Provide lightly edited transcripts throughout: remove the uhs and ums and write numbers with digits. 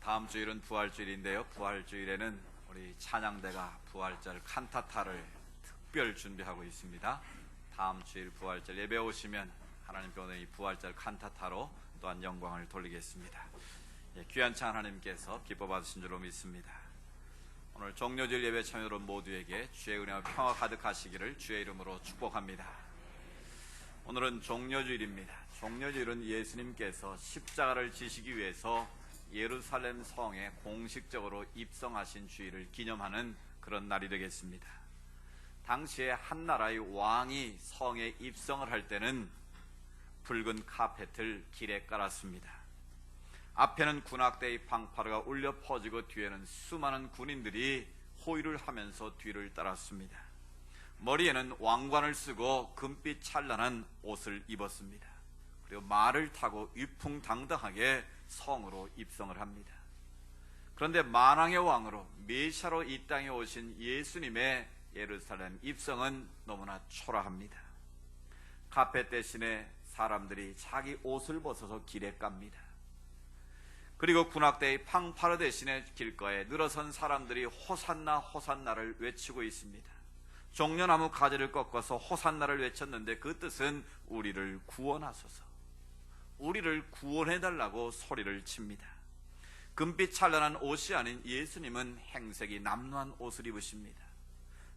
다음 주일은 부활주일인데요. 부활주일에는 우리 찬양대가 부활절 칸타타를 특별 준비하고 있습니다. 다음 주일 부활절 예배 오시면 하나님께 오늘 이 부활절 칸타타로 또한 영광을 돌리겠습니다. 귀한 찬 하나님께서 기뻐 받으신 줄로 믿습니다. 오늘 종료주일 예배 참여로 모두에게 주의 은혜와 평화 가득하시기를 주의 이름으로 축복합니다. 오늘은 종료주일입니다. 종료주일은 예수님께서 십자가를 지시기 위해서 예루살렘 성에 공식적으로 입성하신 주일을 기념하는 그런 날이 되겠습니다. 당시에 한 나라의 왕이 성에 입성을 할 때는 붉은 카펫을 길에 깔았습니다. 앞에는 군악대의 방파르가 울려 퍼지고 뒤에는 수많은 군인들이 호위를 하면서 뒤를 따랐습니다. 머리에는 왕관을 쓰고 금빛 찬란한 옷을 입었습니다. 그리고 말을 타고 위풍당당하게 성으로 입성을 합니다. 그런데 만왕의 왕으로 메시아로 이 땅에 오신 예수님의 예루살렘 입성은 너무나 초라합니다. 카펫 대신에 사람들이 자기 옷을 벗어서 길에 깝니다. 그리고 군악대의 팡파르 대신에 길가에 늘어선 사람들이 호산나 호산나를 외치고 있습니다. 종려나무 가지를 꺾어서 호산나를 외쳤는데 그 뜻은 우리를 구원하소서, 우리를 구원해달라고 소리를 칩니다. 금빛 찬란한 옷이 아닌 예수님은 행색이 남루한 옷을 입으십니다.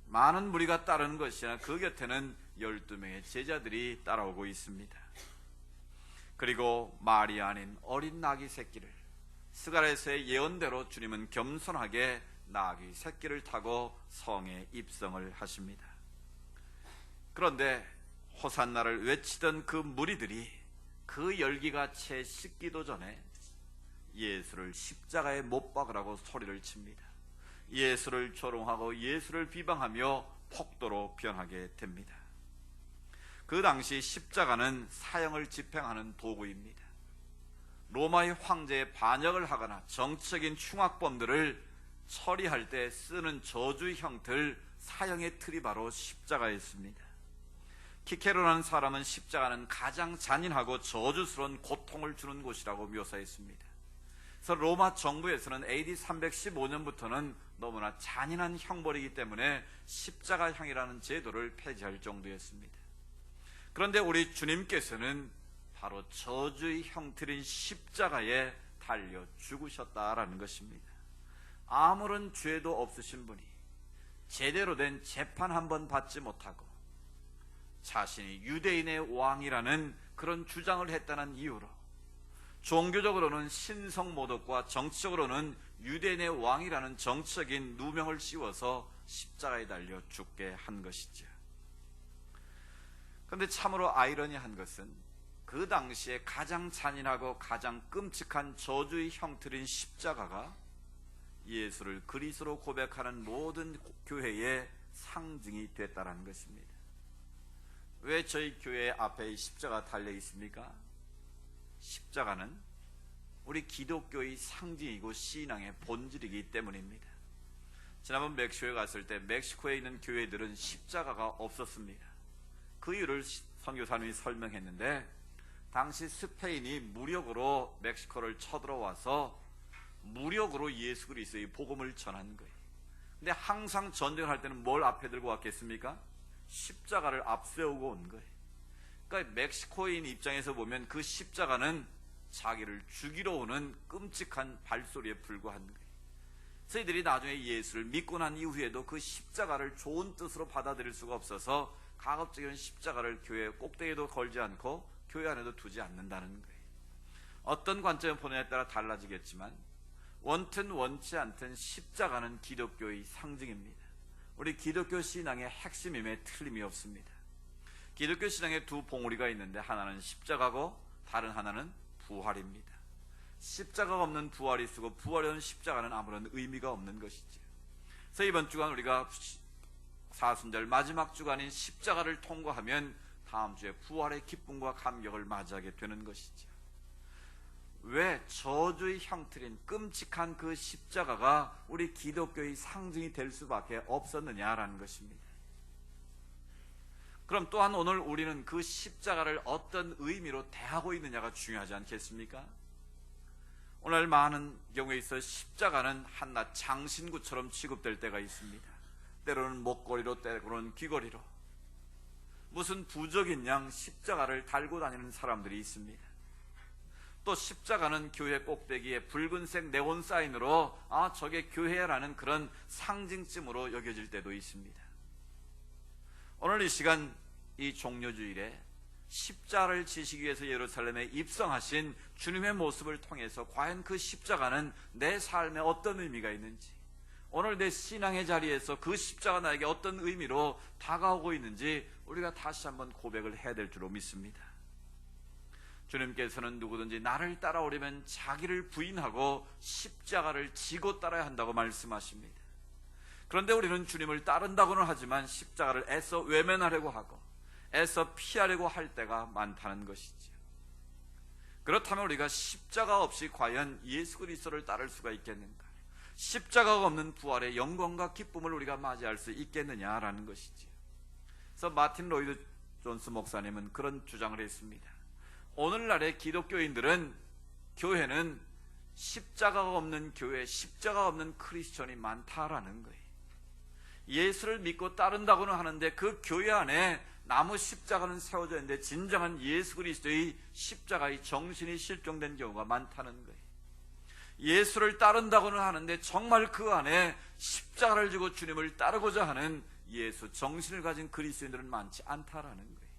많은 무리가 따르는 것이 아니라 그 곁에는 12명의 제자들이 따라오고 있습니다. 그리고 말이 아닌 어린 나귀 새끼를, 스가랴서의 예언대로 주님은 겸손하게 나귀 새끼를 타고 성에 입성을 하십니다. 그런데 호산나를 외치던 그 무리들이 그 열기가 채 식기도 전에 예수를 십자가에 못 박으라고 소리를 칩니다. 예수를 조롱하고 예수를 비방하며 폭도로 변하게 됩니다. 그 당시 십자가는 사형을 집행하는 도구입니다. 로마의 황제에 반역을 하거나 정치적인 흉악범들을 처리할 때 쓰는 저주의 형틀, 사형의 틀이 바로 십자가였습니다. 키케로라는 사람은 십자가는 가장 잔인하고 저주스러운 고통을 주는 곳이라고 묘사했습니다. 그래서 로마 정부에서는 AD 315년부터는 너무나 잔인한 형벌이기 때문에 십자가형이라는 제도를 폐지할 정도였습니다. 그런데 우리 주님께서는 바로 저주의 형틀인 십자가에 달려 죽으셨다라는 것입니다. 아무런 죄도 없으신 분이 제대로 된 재판 한 번 받지 못하고 자신이 유대인의 왕이라는 그런 주장을 했다는 이유로 종교적으로는 신성모독과 정치적으로는 유대인의 왕이라는 정치적인 누명을 씌워서 십자가에 달려 죽게 한 것이죠. 그런데 참으로 아이러니한 것은 그 당시에 가장 잔인하고 가장 끔찍한 저주의 형틀인 십자가가 예수를 그리스도로 고백하는 모든 교회의 상징이 됐다는 것입니다. 왜 저희 교회 앞에 십자가 달려 있습니까? 십자가는 우리 기독교의 상징이고 신앙의 본질이기 때문입니다. 지난번 멕시코에 갔을 때 멕시코에 있는 교회들은 십자가가 없었습니다. 그 이유를 선교사님이 설명했는데, 당시 스페인이 무력으로 멕시코를 쳐들어와서 무력으로 예수 그리스도의 복음을 전한 거예요. 근데 항상 전쟁을 할 때는 뭘 앞에 들고 왔겠습니까? 십자가를 앞세우고 온 거예요. 그러니까 멕시코인 입장에서 보면 그 십자가는 자기를 죽이러 오는 끔찍한 발소리에 불과한 거예요. 저희들이 나중에 예수를 믿고 난 이후에도 그 십자가를 좋은 뜻으로 받아들일 수가 없어서 가급적이면 십자가를 교회 꼭대기에도 걸지 않고 교회 안에도 두지 않는다는 거예요. 어떤 관점을 보느냐에 따라 달라지겠지만 원튼 원치 않든 십자가는 기독교의 상징입니다. 우리 기독교 신앙의 핵심임에 틀림이 없습니다. 기독교 신앙에 두 봉우리가 있는데 하나는 십자가고 다른 하나는 부활입니다. 십자가가 없는 부활이 있고 부활이 없는 십자가는 아무런 의미가 없는 것이죠. 그래서 이번 주간 우리가 사순절 마지막 주간인 십자가를 통과하면 다음 주에 부활의 기쁨과 감격을 맞이하게 되는 것이죠. 왜 저주의 형틀인 끔찍한 그 십자가가 우리 기독교의 상징이 될 수밖에 없었느냐라는 것입니다. 그럼 또한 오늘 우리는 그 십자가를 어떤 의미로 대하고 있느냐가 중요하지 않겠습니까? 오늘 많은 경우에 있어 십자가는 한낱 장신구처럼 취급될 때가 있습니다. 때로는 목걸이로, 때로는 귀걸이로, 무슨 부적인 양 십자가를 달고 다니는 사람들이 있습니다. 또 십자가는 교회 꼭대기에 붉은색 네온 사인으로 저게 교회라는 그런 상징쯤으로 여겨질 때도 있습니다. 오늘 이 시간, 이 종료주일에 십자가를 지시기 위해서 예루살렘에 입성하신 주님의 모습을 통해서 과연 그 십자가는 내 삶에 어떤 의미가 있는지, 오늘 내 신앙의 자리에서 그 십자가 나에게 어떤 의미로 다가오고 있는지 우리가 다시 한번 고백을 해야 될 줄로 믿습니다. 주님께서는 누구든지 나를 따라오려면 자기를 부인하고 십자가를 지고 따라야 한다고 말씀하십니다. 그런데 우리는 주님을 따른다고는 하지만 십자가를 애써 외면하려고 하고 애써 피하려고 할 때가 많다는 것이지요. 그렇다면 우리가 십자가 없이 과연 예수 그리스도를 따를 수가 있겠는가? 십자가가 없는 부활의 영광과 기쁨을 우리가 맞이할 수 있겠느냐라는 것이지요. 그래서 마틴 로이드 존스 목사님은 그런 주장을 했습니다. 오늘날의 기독교인들은, 교회는 십자가가 없는 교회, 십자가가 없는 크리스천이 많다라는 거예요. 예수를 믿고 따른다고는 하는데 그 교회 안에 나무 십자가는 세워져 있는데 진정한 예수 그리스도의 십자가의 정신이 실종된 경우가 많다는 거예요. 예수를 따른다고는 하는데 정말 그 안에 십자가를 지고 주님을 따르고자 하는 예수 정신을 가진 그리스도인들은 많지 않다라는 거예요.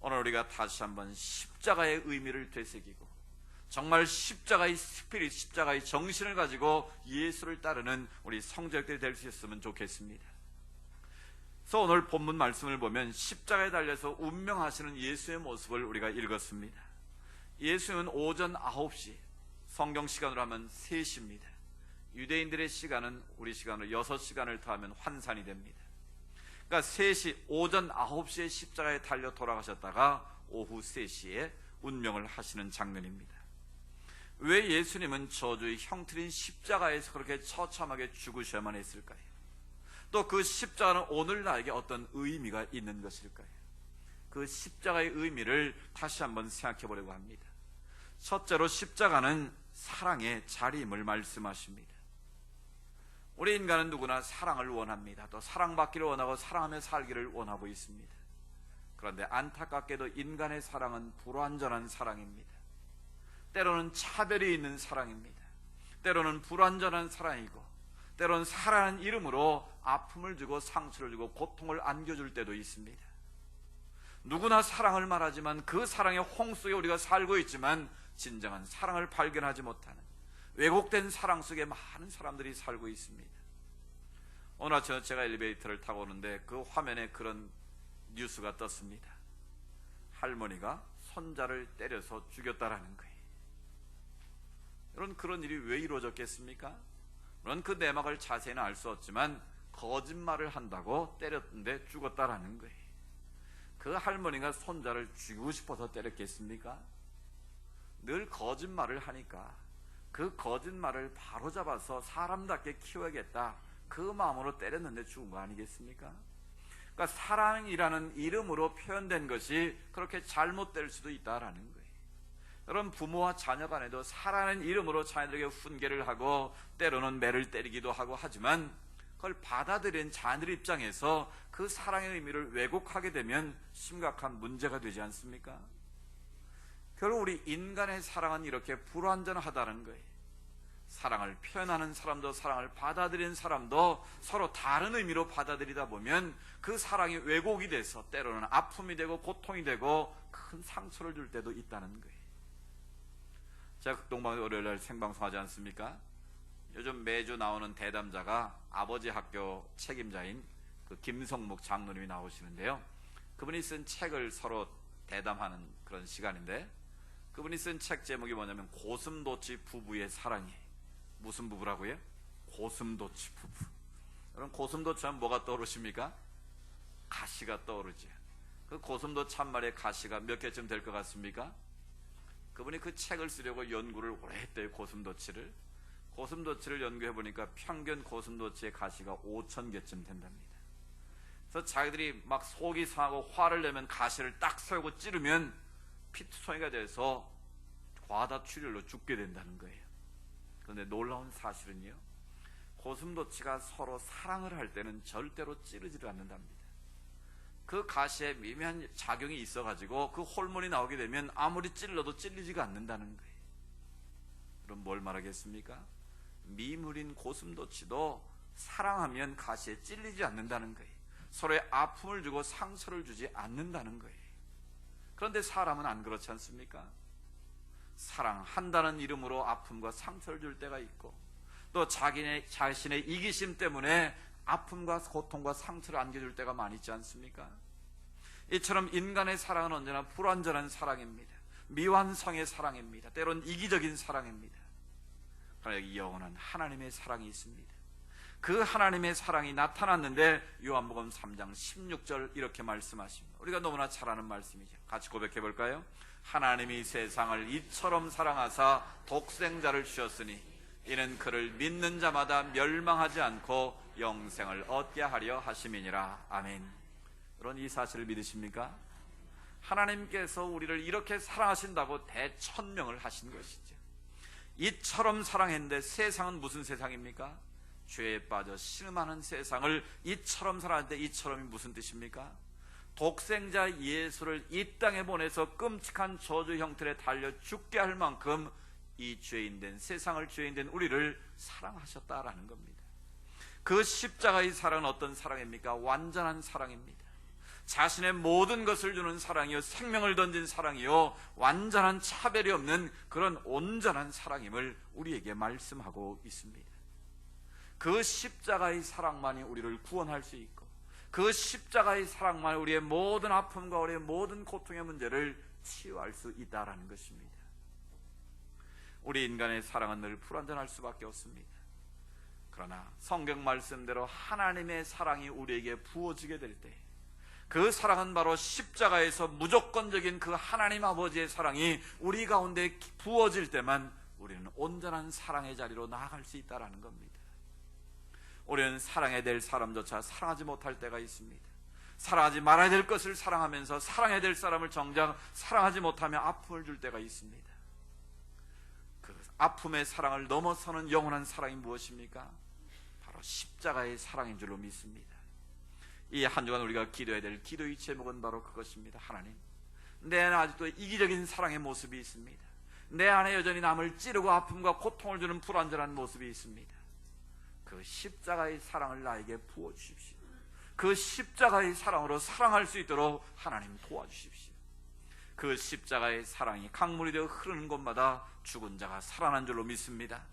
오늘 우리가 다시 한번 십자가의 의미를 되새기고 정말 십자가의 스피릿, 십자가의 정신을 가지고 예수를 따르는 우리 성도들이 될 수 있었으면 좋겠습니다. 그래서 오늘 본문 말씀을 보면 십자가에 달려서 운명하시는 예수의 모습을 우리가 읽었습니다. 예수는 오전 9시, 성경 시간으로 하면 3시입니다. 유대인들의 시간은 우리 시간으로 6시간을 더하면 환산이 됩니다. 그러니까 3시, 오전 9시에 십자가에 달려 돌아가셨다가 오후 3시에 운명을 하시는 장면입니다. 왜 예수님은 저주의 형틀인 십자가에서 그렇게 처참하게 죽으셔야만 했을까요? 또 그 십자가는 오늘 나에게 어떤 의미가 있는 것일까요? 그 십자가의 의미를 다시 한번 생각해 보려고 합니다. 첫째로 십자가는 사랑의 자리임을 말씀하십니다. 우리 인간은 누구나 사랑을 원합니다. 또 사랑받기를 원하고 사랑하며 살기를 원하고 있습니다. 그런데 안타깝게도 인간의 사랑은 불완전한 사랑입니다. 때로는 차별이 있는 사랑입니다. 때로는 불완전한 사랑이고, 때로는 사랑하는 이름으로 아픔을 주고 상처를 주고 고통을 안겨줄 때도 있습니다. 누구나 사랑을 말하지만 그 사랑의 홍 속에 우리가 살고 있지만 진정한 사랑을 발견하지 못하는 왜곡된 사랑 속에 많은 사람들이 살고 있습니다. 오늘 아침에 제가 엘리베이터를 타고 오는데 그 화면에 그런 뉴스가 떴습니다. 할머니가 손자를 때려서 죽였다라는 거예요. 여러분, 그런 일이 왜 이루어졌겠습니까? 물론 그 내막을 자세히는 알 수 없지만 거짓말을 한다고 때렸는데 죽었다라는 거예요. 그 할머니가 손자를 죽이고 싶어서 때렸겠습니까? 늘 거짓말을 하니까 그 거짓말을 바로잡아서 사람답게 키워야겠다, 그 마음으로 때렸는데 죽은 거 아니겠습니까? 그러니까 사랑이라는 이름으로 표현된 것이 그렇게 잘못될 수도 있다라는 거예요. 여러분, 부모와 자녀 간에도 사랑하는 이름으로 자녀들에게 훈계를 하고 때로는 매를 때리기도 하고 하지만 그걸 받아들인 자녀들 입장에서 그 사랑의 의미를 왜곡하게 되면 심각한 문제가 되지 않습니까? 결국 우리 인간의 사랑은 이렇게 불완전하다는 거예요. 사랑을 표현하는 사람도 사랑을 받아들이는 사람도 서로 다른 의미로 받아들이다 보면 그 사랑이 왜곡이 돼서 때로는 아픔이 되고 고통이 되고 큰 상처를 줄 때도 있다는 거예요. 제가 극동방에 월요일날 생방송하지 않습니까? 요즘 매주 나오는 대담자가 아버지 학교 책임자인 그 김성묵 장로님이 나오시는데요. 그분이 쓴 책을 서로 대담하는 그런 시간인데, 그분이 쓴 책 제목이 뭐냐면 고슴도치 부부의 사랑이. 무슨 부부라고요? 고슴도치 부부. 여러분, 고슴도치 하면 뭐가 떠오르십니까? 가시가 떠오르죠. 그 고슴도치 한 마리의 가시가 몇 개쯤 될 것 같습니까? 그분이 그 책을 쓰려고 연구를 오래 했대요. 고슴도치를 연구해 보니까 평균 고슴도치의 가시가 5,000개쯤 된답니다. 그래서 자기들이 막 속이 상하고 화를 내면 가시를 딱 세우고 찌르면 피투성이가 돼서 과다출혈로 죽게 된다는 거예요. 그런데 놀라운 사실은요, 고슴도치가 서로 사랑을 할 때는 절대로 찌르지를 않는답니다. 그 가시에 미묘한 작용이 있어가지고 그 호르몬이 나오게 되면 아무리 찔러도 찔리지가 않는다는 거예요. 그럼 뭘 말하겠습니까? 미물인 고슴도치도 사랑하면 가시에 찔리지 않는다는 거예요. 서로의 아픔을 주고 상처를 주지 않는다는 거예요. 그런데 사람은 안 그렇지 않습니까? 사랑한다는 이름으로 아픔과 상처를 줄 때가 있고, 또 자신의 이기심 때문에 아픔과 고통과 상처를 안겨줄 때가 많이 있지 않습니까? 이처럼 인간의 사랑은 언제나 불완전한 사랑입니다. 미완성의 사랑입니다. 때론 이기적인 사랑입니다. 그러나 여기 영원한 하나님의 사랑이 있습니다. 그 하나님의 사랑이 나타났는데 요한복음 3장 16절 이렇게 말씀하십니다. 우리가 너무나 잘 아는 말씀이죠. 같이 고백해 볼까요? 하나님이 세상을 이처럼 사랑하사 독생자를 주셨으니 이는 그를 믿는 자마다 멸망하지 않고 영생을 얻게 하려 하심이니라. 아멘. 여러분, 이 사실을 믿으십니까? 하나님께서 우리를 이렇게 사랑하신다고 대천명을 하신 것이죠. 이처럼 사랑했는데 세상은 무슨 세상입니까? 죄에 빠져 신음하는 세상을 이처럼 사랑하는데, 이처럼이 무슨 뜻입니까? 독생자 예수를 이 땅에 보내서 끔찍한 저주 형틀에 달려 죽게 할 만큼 이 죄인된 세상을, 죄인된 우리를 사랑하셨다라는 겁니다. 그 십자가의 사랑은 어떤 사랑입니까? 완전한 사랑입니다. 자신의 모든 것을 주는 사랑이요, 생명을 던진 사랑이요, 완전한 차별이 없는 그런 온전한 사랑임을 우리에게 말씀하고 있습니다. 그 십자가의 사랑만이 우리를 구원할 수 있고, 그 십자가의 사랑만 우리의 모든 아픔과 우리의 모든 고통의 문제를 치유할 수 있다라는 것입니다. 우리 인간의 사랑은 늘 불완전할 수밖에 없습니다. 그러나 성경 말씀대로 하나님의 사랑이 우리에게 부어지게 될 때, 그 사랑은 바로 십자가에서 무조건적인 그 하나님 아버지의 사랑이 우리 가운데 부어질 때만 우리는 온전한 사랑의 자리로 나아갈 수 있다는 겁니다. 우리는 사랑해야 될 사람조차 사랑하지 못할 때가 있습니다. 사랑하지 말아야 될 것을 사랑하면서 사랑해야 될 사람을 정작 사랑하지 못하며 아픔을 줄 때가 있습니다. 그 아픔의 사랑을 넘어서는 영원한 사랑이 무엇입니까? 바로 십자가의 사랑인 줄로 믿습니다. 이 한 주간 우리가 기도해야 될 기도의 제목은 바로 그것입니다. 하나님, 내 안에 아직도 이기적인 사랑의 모습이 있습니다. 내 안에 여전히 남을 찌르고 아픔과 고통을 주는 불완전한 모습이 있습니다. 그 십자가의 사랑을 나에게 부어주십시오. 그 십자가의 사랑으로 사랑할 수 있도록 하나님 도와주십시오. 그 십자가의 사랑이 강물이 되어 흐르는 곳마다 죽은 자가 살아난 줄로 믿습니다.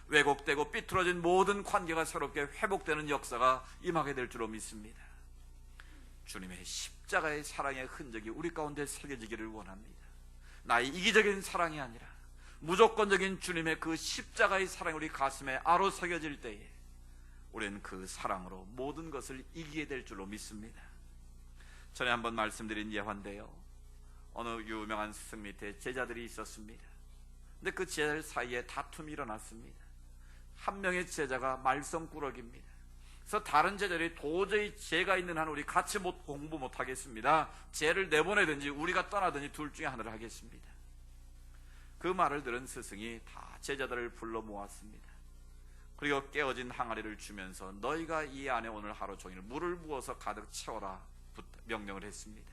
왜곡되고 삐뚤어진 모든 관계가 새롭게 회복되는 역사가 임하게 될 줄로 믿습니다. 주님의 십자가의 사랑의 흔적이 우리 가운데 새겨지기를 원합니다. 나의 이기적인 사랑이 아니라 무조건적인 주님의 그 십자가의 사랑이 우리 가슴에 아로 새겨질 때에 우리는 그 사랑으로 모든 것을 이기게 될 줄로 믿습니다. 전에 한번 말씀드린 예화인데요, 어느 유명한 스승 밑에 제자들이 있었습니다. 근데 그 제자들 사이에 다툼이 일어났습니다. 한 명의 제자가 말썽꾸러기입니다. 그래서 다른 제자들이 도저히 죄가 있는 한 우리 같이 공부 못하겠습니다. 죄를 내보내든지 우리가 떠나든지 둘 중에 하나를 하겠습니다. 그 말을 들은 스승이 다 제자들을 불러 모았습니다. 그리고 깨어진 항아리를 주면서 너희가 이 안에 오늘 하루 종일 물을 부어서 가득 채워라 명령을 했습니다.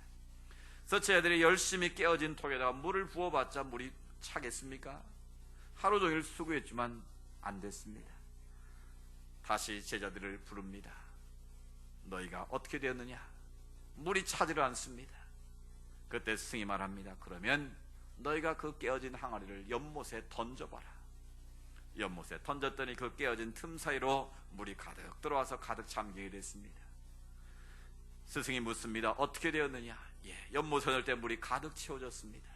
그래서 제자들이 열심히 깨어진 통에다가 물을 부어봤자 물이 차겠습니까? 하루 종일 수고했지만 안 됐습니다. 다시 제자들을 부릅니다. 너희가 어떻게 되었느냐? 물이 차지를 않습니다. 그때 스승이 말합니다. 그러면 너희가 그 깨어진 항아리를 연못에 던져봐라. 연못에 던졌더니 그 깨어진 틈 사이로 물이 가득 들어와서 가득 잠기게 됐습니다. 스승이 묻습니다. 어떻게 되었느냐? 연못에 던질 때 물이 가득 채워졌습니다.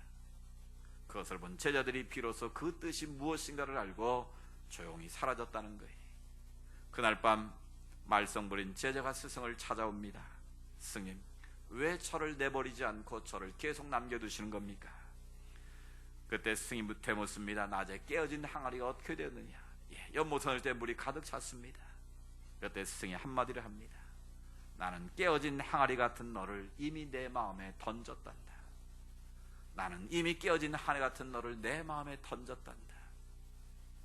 그것을 본 제자들이 비로소 그 뜻이 무엇인가를 알고 조용히 사라졌다는 거예요. 그날 밤 말썽 부린 제자가 스승을 찾아옵니다. 스승님, 왜 저를 내버리지 않고 저를 계속 남겨두시는 겁니까? 그때 스승이 되묻습니다. 낮에 깨어진 항아리가 어떻게 되었느냐? 연못 던질 때 물이 가득 찼습니다. 그때 스승이 한마디를 합니다. 나는 깨어진 항아리 같은 너를 이미 내 마음에 던졌단다. 나는 이미 깨어진 하늘 같은 너를 내 마음에 던졌단다.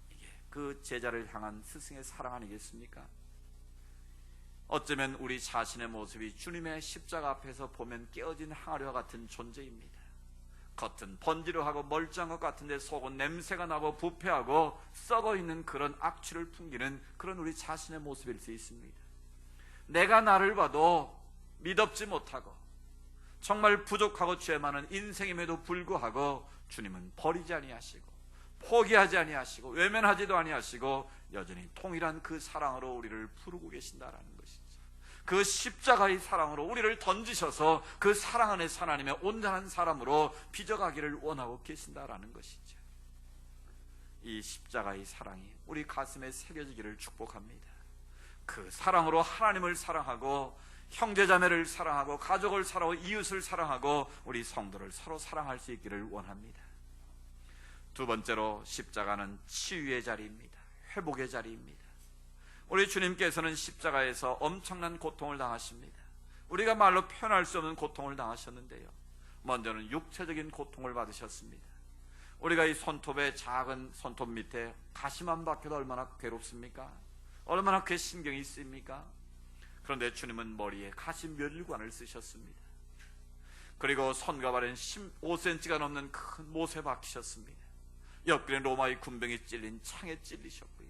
이게 그 제자를 향한 스승의 사랑 아니겠습니까? 어쩌면 우리 자신의 모습이 주님의 십자가 앞에서 보면 깨어진 항아리와 같은 존재입니다. 겉은 번지르하고 멀쩡한 것 같은데 속은 냄새가 나고 부패하고 썩어있는 그런 악취를 풍기는 그런 우리 자신의 모습일 수 있습니다. 내가 나를 봐도 미덥지 못하고 정말 부족하고 죄 많은 인생임에도 불구하고 주님은 버리지 아니하시고 포기하지 아니하시고 외면하지도 아니하시고 여전히 통일한 그 사랑으로 우리를 부르고 계신다라는 것이죠. 그 십자가의 사랑으로 우리를 던지셔서 그 사랑 안에서 하나님의 온전한 사람으로 빚어가기를 원하고 계신다라는 것이죠. 이 십자가의 사랑이 우리 가슴에 새겨지기를 축복합니다. 그 사랑으로 하나님을 사랑하고 형제자매를 사랑하고 가족을 사랑하고 이웃을 사랑하고 우리 성도를 서로 사랑할 수 있기를 원합니다. 두 번째로 십자가는 치유의 자리입니다. 회복의 자리입니다. 우리 주님께서는 십자가에서 엄청난 고통을 당하십니다. 우리가 말로 표현할 수 없는 고통을 당하셨는데요, 먼저는 육체적인 고통을 받으셨습니다. 우리가 이 손톱의 작은 손톱 밑에 가시만 박혀도 얼마나 괴롭습니까? 얼마나 그게 신경이 쓰입니까? 그런데 주님은 머리에 가시 멸관을 쓰셨습니다. 그리고 손과 발엔 15cm가 넘는 큰 못에 박히셨습니다. 옆구리에 로마의 군병이 찔린 창에 찔리셨고요,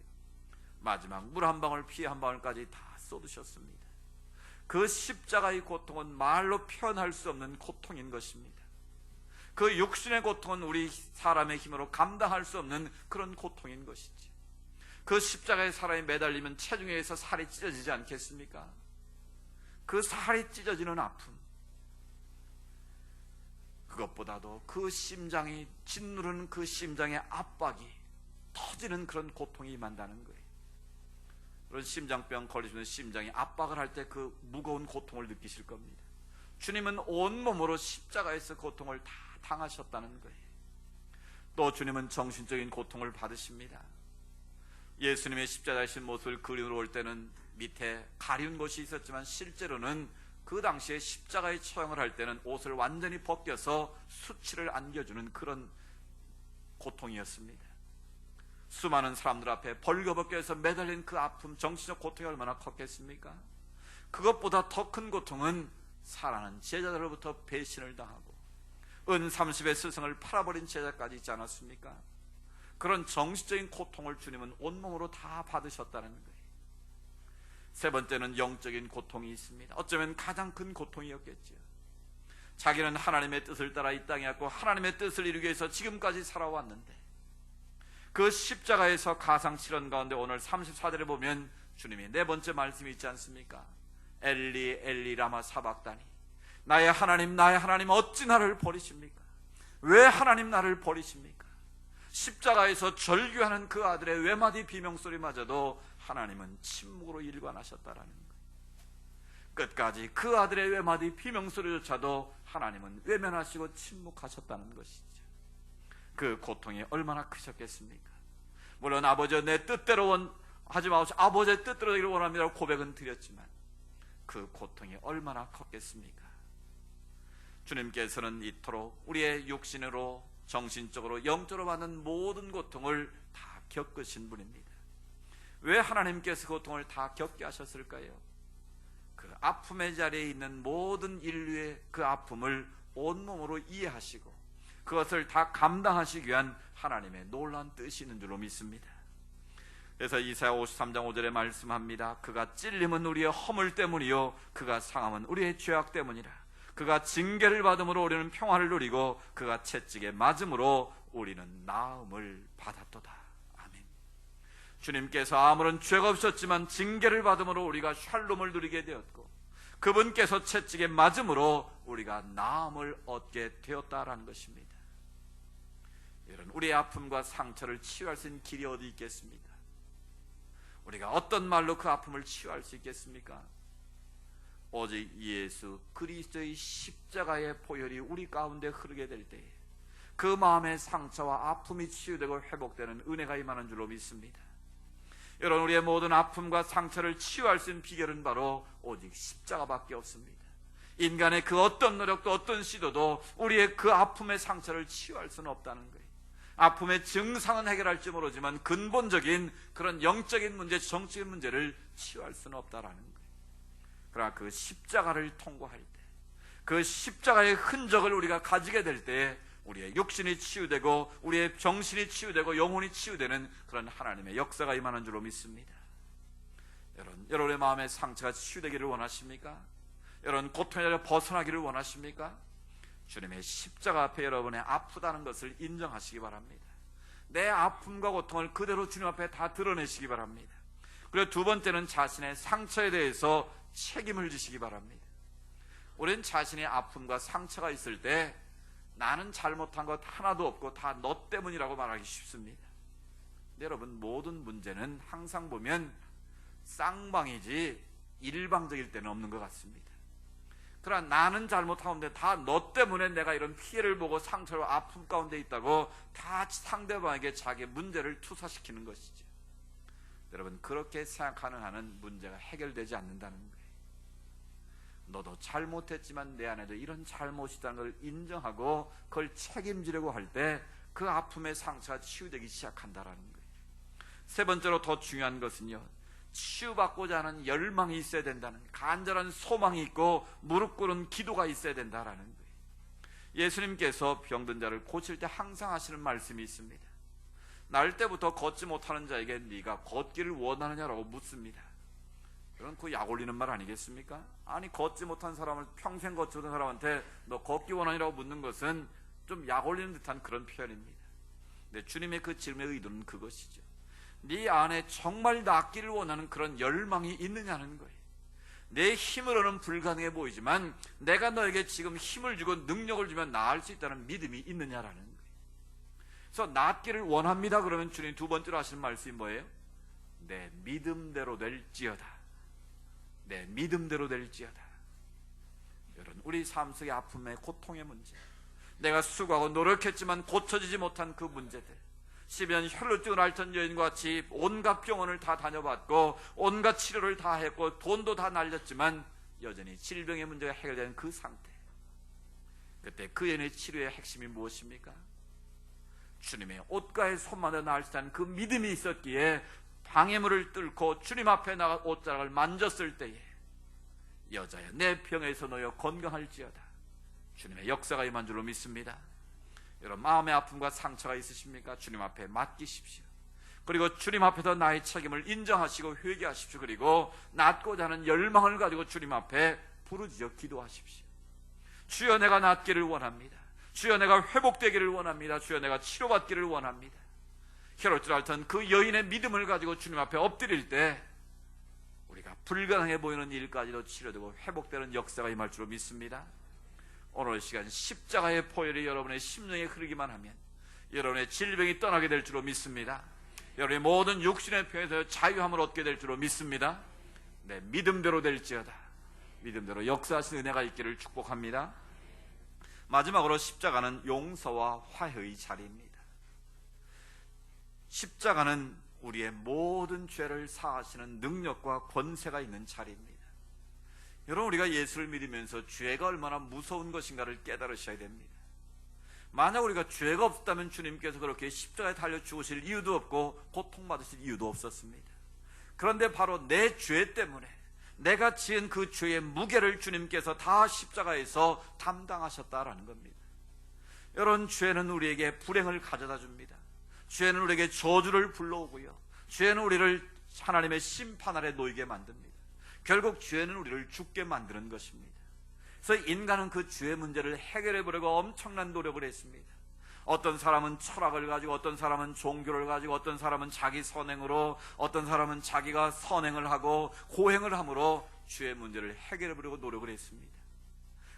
마지막 물 한 방울 피 한 방울까지 다 쏟으셨습니다. 그 십자가의 고통은 말로 표현할 수 없는 고통인 것입니다. 그 육신의 고통은 우리 사람의 힘으로 감당할 수 없는 그런 고통인 것이지. 그 십자가의 사람이 매달리면 체중에 의해서 살이 찢어지지 않겠습니까? 그 살이 찢어지는 아픔, 그것보다도 그 심장이 짓누르는 그 심장의 압박이 터지는 그런 고통이 임한다는 거예요. 그런 심장병 걸리시면 심장이 압박을 할 때 그 무거운 고통을 느끼실 겁니다. 주님은 온몸으로 십자가에서 고통을 다 당하셨다는 거예요. 또 주님은 정신적인 고통을 받으십니다. 예수님의 십자가이신 모습을 그리러 올 때는 밑에 가리운 곳이 있었지만 실제로는 그 당시에 십자가에 처형을 할 때는 옷을 완전히 벗겨서 수치를 안겨주는 그런 고통이었습니다. 수많은 사람들 앞에 벌거벗겨서 매달린 그 아픔, 정신적 고통이 얼마나 컸겠습니까? 그것보다 더 큰 고통은 사랑하는 제자들로부터 배신을 당하고 은 30의 스승을 팔아버린 제자까지 있지 않았습니까? 그런 정신적인 고통을 주님은 온몸으로 다 받으셨다는 거예요. 세 번째는 영적인 고통이 있습니다. 어쩌면 가장 큰 고통이었겠죠. 자기는 하나님의 뜻을 따라 이 땅에 왔고 하나님의 뜻을 이루기 위해서 지금까지 살아왔는데 그 십자가에서 가상실현 가운데 오늘 34절에 보면 주님이 네 번째 말씀이 있지 않습니까? 엘리 엘리 라마 사박다니, 나의 하나님 어찌 나를 버리십니까? 왜 하나님 나를 버리십니까? 십자가에서 절규하는 그 아들의 외마디 비명소리마저도 하나님은 침묵으로 일관하셨다라는 거예요. 끝까지 그 아들의 외마디 비명소리조차도 하나님은 외면하시고 침묵하셨다는 것이죠. 그 고통이 얼마나 크셨겠습니까? 물론 아버지 내 뜻대로 하지 마옵시고 아버지의 뜻대로 되기를 원합니다라고 고백은 드렸지만 그 고통이 얼마나 컸겠습니까? 주님께서는 이토록 우리의 육신으로 정신적으로 영적으로 받는 모든 고통을 다 겪으신 분입니다. 왜 하나님께서 고통을 다 겪게 하셨을까요? 그 아픔의 자리에 있는 모든 인류의 그 아픔을 온몸으로 이해하시고 그것을 다 감당하시기 위한 하나님의 놀라운 뜻이 있는 줄로 믿습니다. 그래서 이사야 53장 5절에 말씀합니다. 그가 찔림은 우리의 허물 때문이요 그가 상함은 우리의 죄악 때문이라. 그가 징계를 받음으로 우리는 평화를 누리고 그가 채찍에 맞음으로 우리는 나음을 받았도다. 아멘. 주님께서 아무런 죄가 없었지만 징계를 받음으로 우리가 샬롬을 누리게 되었고 그분께서 채찍에 맞음으로 우리가 나음을 얻게 되었다라는 것입니다. 이런 우리의 아픔과 상처를 치유할 수 있는 길이 어디 있겠습니까? 우리가 어떤 말로 그 아픔을 치유할 수 있겠습니까? 오직 예수 그리스도의 십자가의 보혈이 우리 가운데 흐르게 될 때에 그 마음의 상처와 아픔이 치유되고 회복되는 은혜가 임하는 줄로 믿습니다. 여러분, 우리의 모든 아픔과 상처를 치유할 수 있는 비결은 바로 오직 십자가밖에 없습니다. 인간의 그 어떤 노력도 어떤 시도도 우리의 그 아픔의 상처를 치유할 수는 없다는 거예요. 아픔의 증상은 해결할지 모르지만 근본적인 그런 영적인 문제, 정적인 문제를 치유할 수는 없다라는 거예요. 그러나 그 십자가를 통과할 때, 그 십자가의 흔적을 우리가 가지게 될 때 우리의 육신이 치유되고 우리의 정신이 치유되고 영혼이 치유되는 그런 하나님의 역사가 임하는 줄로 믿습니다. 여러분의 마음의 상처가 치유되기를 원하십니까? 여러분 고통에서 벗어나기를 원하십니까? 주님의 십자가 앞에 여러분의 아프다는 것을 인정하시기 바랍니다. 내 아픔과 고통을 그대로 주님 앞에 다 드러내시기 바랍니다. 그리고 두 번째는 자신의 상처에 대해서 책임을 지시기 바랍니다. 우리는 자신의 아픔과 상처가 있을 때 나는 잘못한 것 하나도 없고 다 너 때문이라고 말하기 쉽습니다. 근데 여러분, 모든 문제는 항상 보면 쌍방이지 일방적일 때는 없는 것 같습니다. 그러나 나는 잘못하는데 다 너 때문에 내가 이런 피해를 보고 상처로 아픔 가운데 있다고 다 상대방에게 자기 문제를 투사시키는 것이죠. 여러분, 그렇게 생각하는 한은 문제가 해결되지 않는다는 거예요. 너도 잘못했지만 내 안에도 이런 잘못이 있다는 걸 인정하고 그걸 책임지려고 할 때 그 아픔의 상처가 치유되기 시작한다는 거예요. 세 번째로 더 중요한 것은요, 치유받고자 하는 열망이 있어야 된다는, 간절한 소망이 있고 무릎 꿇은 기도가 있어야 된다라는 거예요. 예수님께서 병든 자를 고칠 때 항상 하시는 말씀이 있습니다. 날 때부터 걷지 못하는 자에게 네가 걷기를 원하느냐라고 묻습니다. 그건 그 약 올리는 말 아니겠습니까? 아니, 걷지 못한 사람을 평생 걷지 못한 사람한테 너 걷기 원하냐라고 묻는 것은 좀 약 올리는 듯한 그런 표현입니다. 근데 주님의 그 질문의 의도는 그것이죠. 네 안에 정말 낫기를 원하는 그런 열망이 있느냐는 거예요. 내 힘으로는 불가능해 보이지만 내가 너에게 지금 힘을 주고 능력을 주면 나을 수 있다는 믿음이 있느냐라는 거예요. 그래서 낫기를 원합니다. 그러면 주님 두 번째로 하시는 말씀이 뭐예요? 내 믿음대로 될지어다. 내 믿음대로 될지어다. 여러분, 우리 삶 속의 아픔의 고통의 문제, 내가 수고하고 노력했지만 고쳐지지 못한 그 문제들, 시면 혈루증을 앓던 여인과 같이 온갖 병원을 다 다녀봤고 온갖 치료를 다 했고 돈도 다 날렸지만 여전히 질병의 문제가 해결되는 그 상태, 그때 그 여인의 치료의 핵심이 무엇입니까? 주님의 옷가에 손만에 나을 수 있는 그 믿음이 있었기에 방해물을 뚫고 주님 앞에 나가 옷자락을 만졌을 때에 여자야, 내 병에서 너여 건강할지어다. 주님의 역사가 임한 줄로 믿습니다. 여러분, 마음의 아픔과 상처가 있으십니까? 주님 앞에 맡기십시오. 그리고 주님 앞에서 나의 책임을 인정하시고 회개하십시오. 그리고 낫고자 하는 열망을 가지고 주님 앞에 부르짖어 기도하십시오. 주여, 내가 낫기를 원합니다. 주여, 내가 회복되기를 원합니다. 주여, 내가 치료받기를 원합니다. 혈루증을 앓던 그 여인의 믿음을 가지고 주님 앞에 엎드릴 때 우리가 불가능해 보이는 일까지도 치료되고 회복되는 역사가 임할 줄로 믿습니다. 오늘 시간 십자가의 포열이 여러분의 심령에 흐르기만 하면 여러분의 질병이 떠나게 될 줄로 믿습니다. 여러분의 모든 육신의 병에서 자유함을 얻게 될 줄로 믿습니다. 내 믿음대로 될지어다. 믿음대로 역사하신 은혜가 있기를 축복합니다. 마지막으로 십자가는 용서와 화해의 자리입니다. 십자가는 우리의 모든 죄를 사하시는 능력과 권세가 있는 자리입니다. 여러분, 우리가 예수를 믿으면서 죄가 얼마나 무서운 것인가를 깨달으셔야 됩니다. 만약 우리가 죄가 없다면 주님께서 그렇게 십자가에 달려 죽으실 이유도 없고 고통받으실 이유도 없었습니다. 그런데 바로 내 죄 때문에, 내가 지은 그 죄의 무게를 주님께서 다 십자가에서 담당하셨다라는 겁니다. 여러분, 죄는 우리에게 불행을 가져다 줍니다. 죄는 우리에게 저주를 불러오고요, 죄는 우리를 하나님의 심판 아래 놓이게 만듭니다. 결국 죄는 우리를 죽게 만드는 것입니다. 그래서 인간은 그 죄의 문제를 해결해 보려고 엄청난 노력을 했습니다. 어떤 사람은 철학을 가지고, 어떤 사람은 종교를 가지고, 어떤 사람은 자기 선행으로, 어떤 사람은 자기가 선행을 하고 고행을 함으로 죄의 문제를 해결해 보려고 노력을 했습니다.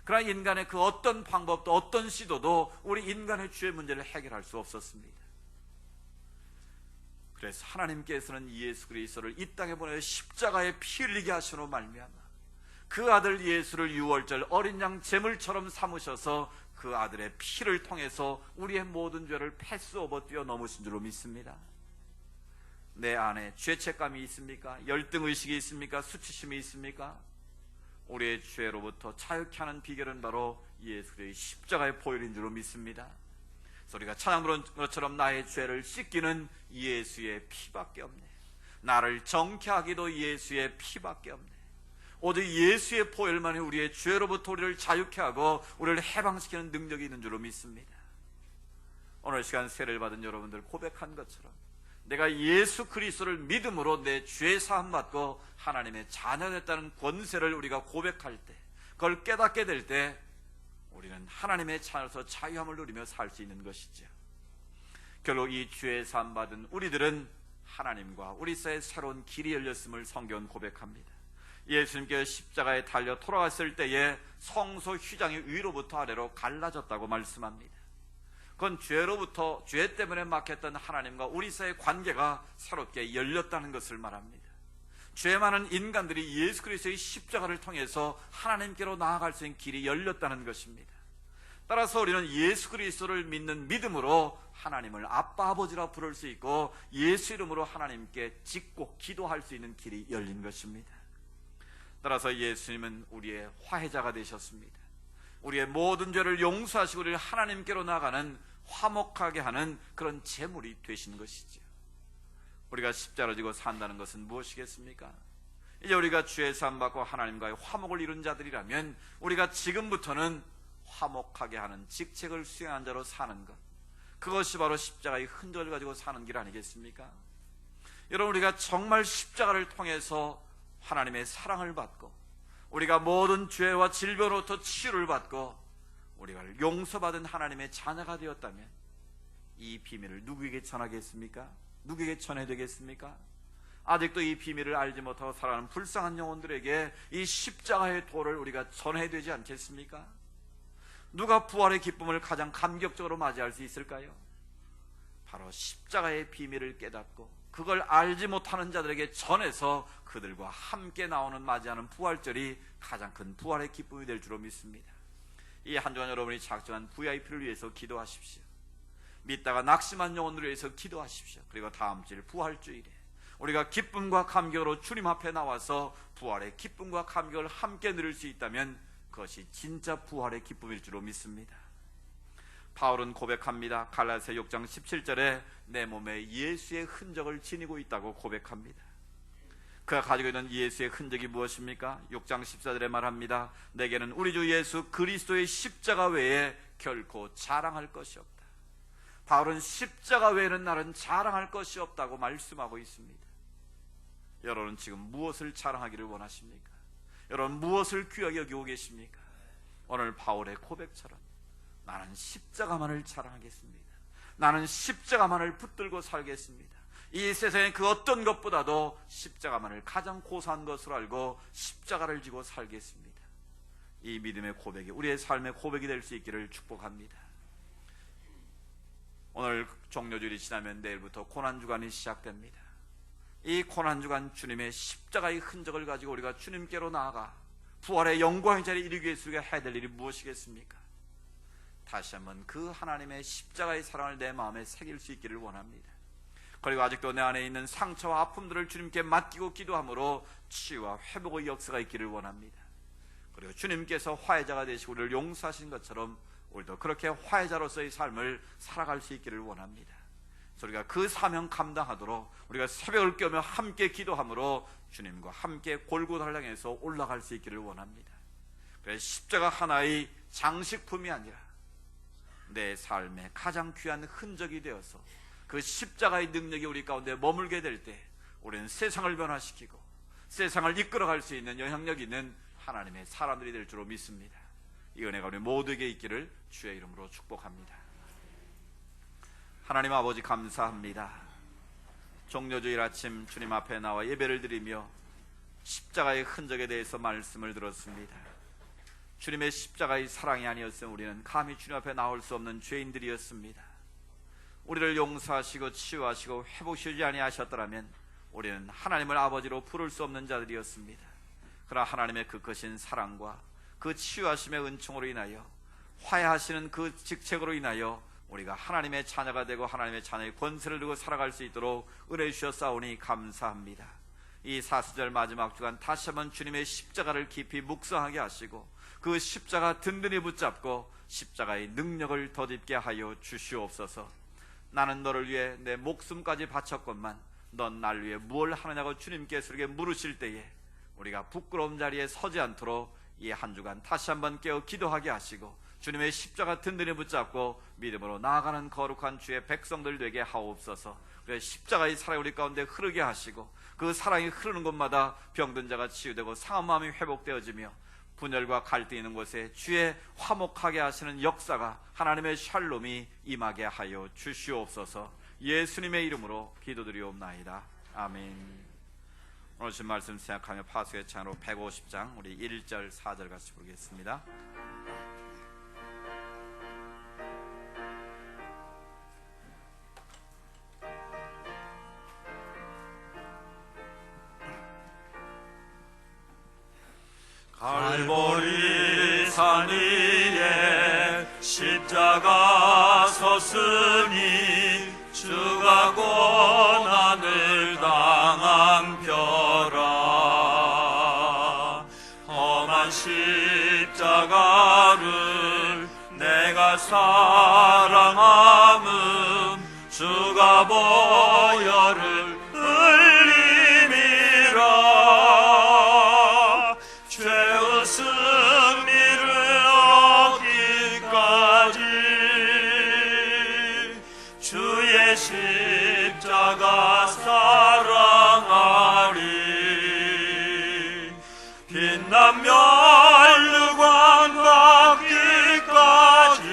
그러나 인간의 그 어떤 방법도 어떤 시도도 우리 인간의 죄의 문제를 해결할 수 없었습니다. 그래서 하나님께서는 예수 그리스도를 이 땅에 보내 십자가에 피 흘리게 하시노 말미암아 그 아들 예수를 유월절 어린 양 제물처럼 삼으셔서 그 아들의 피를 통해서 우리의 모든 죄를 패스오버 뛰어넘으신 줄로 믿습니다. 내 안에 죄책감이 있습니까? 열등의식이 있습니까? 수치심이 있습니까? 우리의 죄로부터 자유케 하는 비결은 바로 예수 그리스도의 십자가의 보혈인 줄로 믿습니다. 우리가 찬양 부른 것처럼 나의 죄를 씻기는 예수의 피밖에 없네. 나를 정케 하기도 예수의 피밖에 없네. 오직 예수의 보혈만이 우리의 죄로부터 우리를 자유케 하고 우리를 해방시키는 능력이 있는 줄로 믿습니다. 오늘 시간 세례를 받은 여러분들 고백한 것처럼 내가 예수 그리스도를 믿음으로 내 죄 사함 받고 하나님의 자녀 됐다는 권세를 우리가 고백할 때, 그걸 깨닫게 될 때 우리는 하나님의 자녀로서 자유함을 누리며 살 수 있는 것이죠. 결국 이 죄 사함 받은 우리들은 하나님과 우리 사이에 새로운 길이 열렸음을 성경은 고백합니다. 예수님께서 십자가에 달려 돌아갔을 때에 성소 휘장이 위로부터 아래로 갈라졌다고 말씀합니다. 그건 죄 때문에 막혔던 하나님과 우리 사이의 관계가 새롭게 열렸다는 것을 말합니다. 죄 많은 인간들이 예수 그리스도의 십자가를 통해서 하나님께로 나아갈 수 있는 길이 열렸다는 것입니다. 따라서 우리는 예수 그리스도를 믿는 믿음으로 하나님을 아빠 아버지라 부를 수 있고 예수 이름으로 하나님께 짓고 기도할 수 있는 길이 열린 것입니다. 따라서 예수님은 우리의 화해자가 되셨습니다. 우리의 모든 죄를 용서하시고 우리를 하나님께로 나아가는 화목하게 하는 그런 제물이 되신 것이죠. 우리가 십자가를 지고 산다는 것은 무엇이겠습니까? 이제 우리가 죄 사함 받고 하나님과의 화목을 이룬 자들이라면 우리가 지금부터는 화목하게 하는 직책을 수행한 자로 사는 것, 그것이 바로 십자가의 흔적을 가지고 사는 길 아니겠습니까? 여러분, 우리가 정말 십자가를 통해서 하나님의 사랑을 받고 우리가 모든 죄와 질병으로부터 치유를 받고 우리가 용서받은 하나님의 자녀가 되었다면 이 비밀을 누구에게 전하겠습니까? 누구에게 전해야 되겠습니까? 아직도 이 비밀을 알지 못하고 살아가는 불쌍한 영혼들에게 이 십자가의 도를 우리가 전해야 되지 않겠습니까? 누가 부활의 기쁨을 가장 감격적으로 맞이할 수 있을까요? 바로 십자가의 비밀을 깨닫고 그걸 알지 못하는 자들에게 전해서 그들과 함께 나오는 맞이하는 부활절이 가장 큰 부활의 기쁨이 될 줄로 믿습니다. 이 한 주간 여러분이 작정한 VIP를 위해서 기도하십시오. 믿다가 낙심한 영혼들을 위해서 기도하십시오. 그리고 다음 주일 부활주일에 우리가 기쁨과 감격으로 주님 앞에 나와서 부활의 기쁨과 감격을 함께 누릴 수 있다면 그것이 진짜 부활의 기쁨일 줄로 믿습니다. 바울은 고백합니다. 갈라디아서 6장 17절에 내 몸에 예수의 흔적을 지니고 있다고 고백합니다. 그가 가지고 있는 예수의 흔적이 무엇입니까? 6장 14절에 말합니다. 내게는 우리 주 예수 그리스도의 십자가 외에 결코 자랑할 것이 없다. 바울은 십자가 외에는 나는 자랑할 것이 없다고 말씀하고 있습니다. 여러분은 지금 무엇을 자랑하기를 원하십니까? 여러분 무엇을 귀하게 여기고 계십니까? 오늘 바울의 고백처럼 나는 십자가만을 자랑하겠습니다. 나는 십자가만을 붙들고 살겠습니다. 이 세상의 그 어떤 것보다도 십자가만을 가장 고사한 것으로 알고 십자가를 지고 살겠습니다. 이 믿음의 고백이 우리의 삶의 고백이 될 수 있기를 축복합니다. 오늘 종료주일이 지나면 내일부터 고난주간이 시작됩니다. 이 고난주간 주님의 십자가의 흔적을 가지고 우리가 주님께로 나아가 부활의 영광의 자리에 이르기 위해서 우리가 해야 될 일이 무엇이겠습니까? 다시 한번 그 하나님의 십자가의 사랑을 내 마음에 새길 수 있기를 원합니다. 그리고 아직도 내 안에 있는 상처와 아픔들을 주님께 맡기고 기도함으로 치유와 회복의 역사가 있기를 원합니다. 그리고 주님께서 화해자가 되시고 우리를 용서하신 것처럼 우리도 그렇게 화해자로서의 삶을 살아갈 수 있기를 원합니다. 우리가 그 사명 감당하도록 우리가 새벽을 깨우며 함께 기도함으로 주님과 함께 골고다를 향해서 올라갈 수 있기를 원합니다. 그래서 십자가 하나의 장식품이 아니라 내 삶의 가장 귀한 흔적이 되어서 그 십자가의 능력이 우리 가운데 머물게 될 때 우리는 세상을 변화시키고 세상을 이끌어갈 수 있는 영향력 있는 하나님의 사람들이 될 줄로 믿습니다. 이 은혜가 우리 모두에게 있기를 주의 이름으로 축복합니다. 하나님 아버지 감사합니다. 종료주일 아침 주님 앞에 나와 예배를 드리며 십자가의 흔적에 대해서 말씀을 들었습니다. 주님의 십자가의 사랑이 아니었으면 우리는 감히 주님 앞에 나올 수 없는 죄인들이었습니다. 우리를 용서하시고 치유하시고 회복시키지 아니하셨더라면 우리는 하나님을 아버지로 부를 수 없는 자들이었습니다. 그러나 하나님의 그 크신 사랑과 그 치유하심의 은총으로 인하여 화해하시는 그 직책으로 인하여 우리가 하나님의 자녀가 되고 하나님의 자녀의 권세를 두고 살아갈 수 있도록 은혜 주셨사오니 감사합니다. 이 사순절 마지막 주간 다시 한번 주님의 십자가를 깊이 묵상하게 하시고 그 십자가 든든히 붙잡고 십자가의 능력을 덧입게 하여 주시옵소서. 나는 너를 위해 내 목숨까지 바쳤건만 넌 날 위해 무엇을 하느냐고 주님께서 우리에게 물으실 때에 우리가 부끄러움 자리에 서지 않도록 이 한 주간 다시 한번 깨어 기도하게 하시고 주님의 십자가 든든히 붙잡고 믿음으로 나아가는 거룩한 주의 백성들 되게 하옵소서. 그래서 십자가의 사랑이 우리 가운데 흐르게 하시고 그 사랑이 흐르는 곳마다 병든 자가 치유되고 상한 마음이 회복되어지며 분열과 갈등이 있는 곳에 주의 화목하게 하시는 역사가 하나님의 샬롬이 임하게 하여 주시옵소서. 예수님의 이름으로 기도드리옵나이다. 아멘. 오늘 주신 말씀 생각하며 파수의 창으로 150장 우리 1절 4절 같이 부르겠습니다. 갈보리 산 위에 십자가 섰으니 주가 고난을 당한 벼라. 험한 십자가를 내가 사랑함은 주가 보혈을 흘림이라. 죄의 승리를 얻기까지 주의 십자가 사랑하리. 빛난 멸류관 받기까지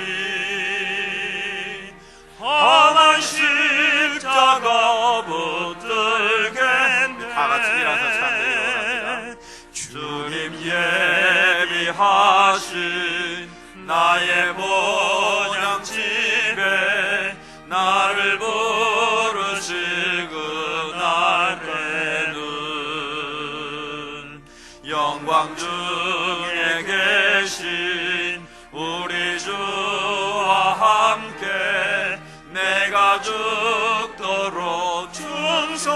험한 십자가 붙들겠네. 다 같이 일어서 찬양드리기 원합니다. 주님 예비하신 나의 본향집에 나를 부르실 그날에는 영광 중에 계신 우리 주와 함께 내가 죽도록 충성하리.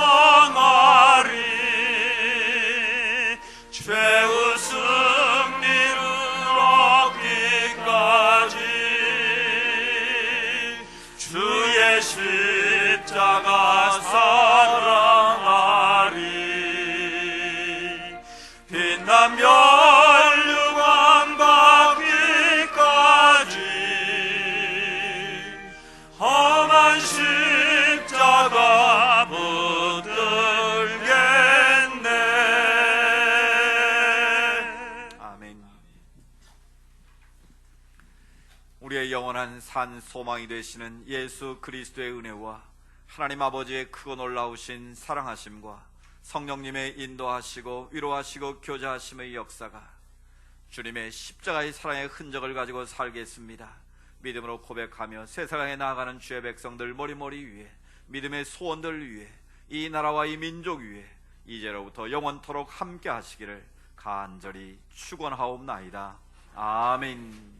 죄의 승리를 얻기까지 주의 십자가 사랑하리. 빛난 멸류관 받기까지 험한 십자가 붙들겠네. 아멘. 우리의 영원한 산 소망이 되시는 예수 그리스도의 은혜와 하나님 아버지의 크고 놀라우신 사랑하심과 성령님의 인도하시고 위로하시고 교제하심의 역사가 주님의 십자가의 사랑의 흔적을 가지고 살겠습니다. 믿음으로 고백하며 세상에 나아가는 주의 백성들 머리머리 위에 믿음의 소원들 위에 이 나라와 이 민족 위에 이제로부터 영원토록 함께 하시기를 간절히 축원하옵나이다. 아멘.